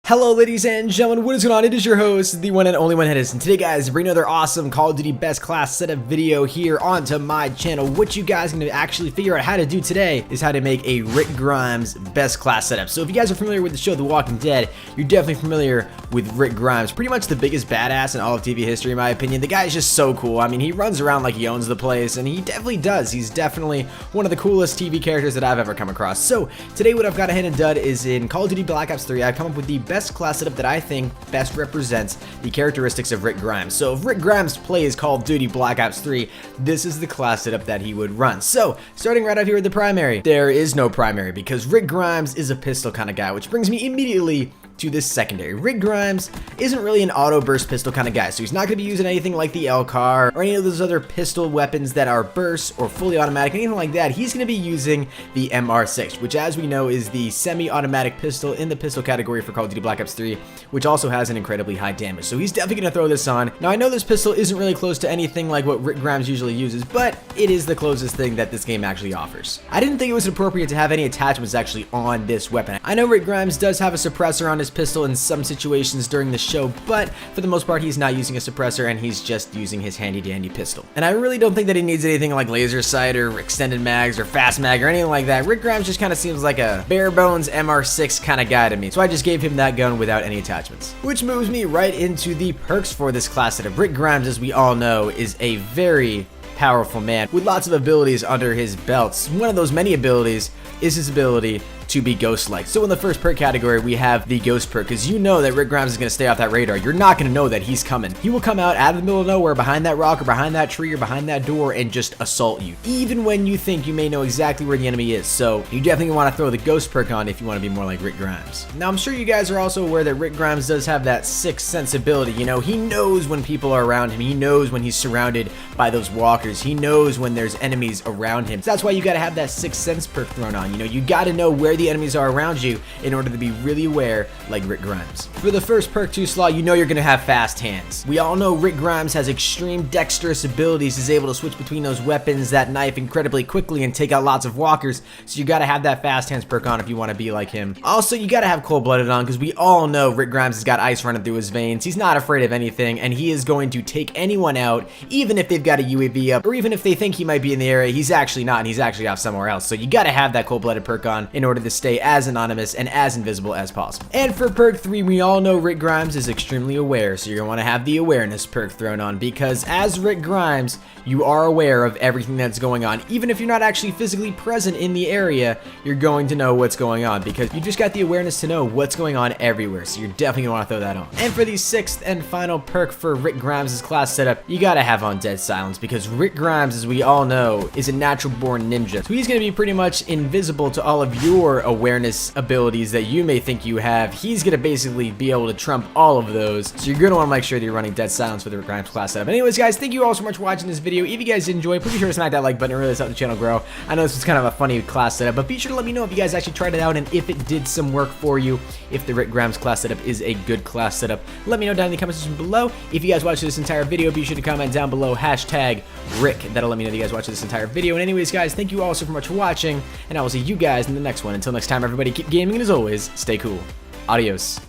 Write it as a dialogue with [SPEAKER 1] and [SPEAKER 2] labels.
[SPEAKER 1] Hello ladies and gentlemen, what is going on? It is your host, the one and only ProHenis, and today guys, bring another awesome Call of Duty best class setup video here onto my channel. What you guys are going to actually figure out how to do today is how to make a Rick Grimes best class setup. So if you guys are familiar with the show The Walking Dead, you're definitely familiar with Rick Grimes, pretty much the biggest badass in all of TV history in my opinion. The guy is just so cool. I mean, he runs around like he owns the place, and he definitely does. He's definitely one of the coolest TV characters that I've ever come across. So today what I've got ahead and done is in Call of Duty Black Ops 3, I've come up with the best class setup that I think best represents the characteristics of Rick Grimes. So if Rick Grimes plays Call of Duty Black Ops 3, this is the class setup that he would run. So starting right out here with the primary, there is no primary because Rick Grimes is a pistol kind of guy, which brings me immediately to this secondary. Rick Grimes isn't really an auto burst pistol kind of guy, so he's not going to be using anything like the LCAR or any of those other pistol weapons that are burst or fully automatic, anything like that. He's going to be using the MR6, which as we know is the semi-automatic pistol in the pistol category for Call of Duty Black Ops 3, which also has an incredibly high damage. So he's definitely going to throw this on. Now I know this pistol isn't really close to anything like what Rick Grimes usually uses, but it is the closest thing that this game actually offers. I didn't think it was appropriate to have any attachments actually on this weapon. I know Rick Grimes does have a suppressor on his pistol in some situations during the show, but for the most part he's not using a suppressor and he's just using his handy dandy pistol. And I really don't think that he needs anything like laser sight or extended mags or fast mag or anything like that. Rick Grimes just kind of seems like a bare bones MR6 kind of guy to me, so I just gave him that gun without any attachments. Which moves me right into the perks for this class setup. Rick Grimes, as we all know, is a very powerful man with lots of abilities under his belts. One of those many abilities is his ability to be ghost-like. So in the first perk category, we have the ghost perk, because you know that Rick Grimes is going to stay off that radar. You're not going to know that he's coming. He will come out of the middle of nowhere, behind that rock or behind that tree or behind that door, and just assault you, even when you think you may know exactly where the enemy is. So you definitely want to throw the ghost perk on if you want to be more like Rick Grimes. Now I'm sure you guys are also aware that Rick Grimes does have that sixth sense ability. You know, he knows when people are around him. He knows when he's surrounded by those walkers. He knows when there's enemies around him. So that's why you got to have that sixth sense perk thrown on. You know, you got to know where the enemies are around you in order to be really aware like Rick Grimes. For the first perk 2 slot, you know you're gonna have fast hands. We all know Rick Grimes has extreme dexterous abilities. He's able to switch between those weapons, that knife incredibly quickly and take out lots of walkers, so you gotta have that fast hands perk on if you want to be like him. Also, you gotta have cold-blooded on because we all know Rick Grimes has got ice running through his veins. He's not afraid of anything and he is going to take anyone out, even if they've got a UAV up or even if they think he might be in the area. He's actually not, and he's actually off somewhere else. So you gotta have that cold-blooded perk on in order to stay as anonymous and as invisible as possible. And for perk 3, we all know Rick Grimes is extremely aware, so you're gonna want to have the awareness perk thrown on, because as Rick Grimes, you are aware of everything that's going on. Even if you're not actually physically present in the area, you're going to know what's going on because you just got the awareness to know what's going on everywhere, so you're definitely gonna want to throw that on. And for the 6th and final perk for Rick Grimes' class setup, you gotta have on dead silence, because Rick Grimes, as we all know, is a natural born ninja, so he's gonna be pretty much invisible to all of your awareness abilities that you may think you have. He's gonna basically be able to trump all of those, so you're gonna want to make sure that you're running dead silence for the Rick Grimes class setup. Anyways guys, thank you all so much for watching this video. If you guys did enjoy, please be sure to smack that like button. It really does help the channel grow. I know this was kind of a funny class setup, but be sure to let me know if you guys actually tried it out and if it did some work for you. If the Rick Grimes class setup is a good class setup, let me know down in the comment section below. If you guys watched this entire video, be sure to comment down below #Rick. That'll let me know that you guys watched this entire video. And anyways guys, thank you all so much for watching, and I will see you guys in the next one. Until next time everybody, keep gaming, and as always, stay cool. Adios.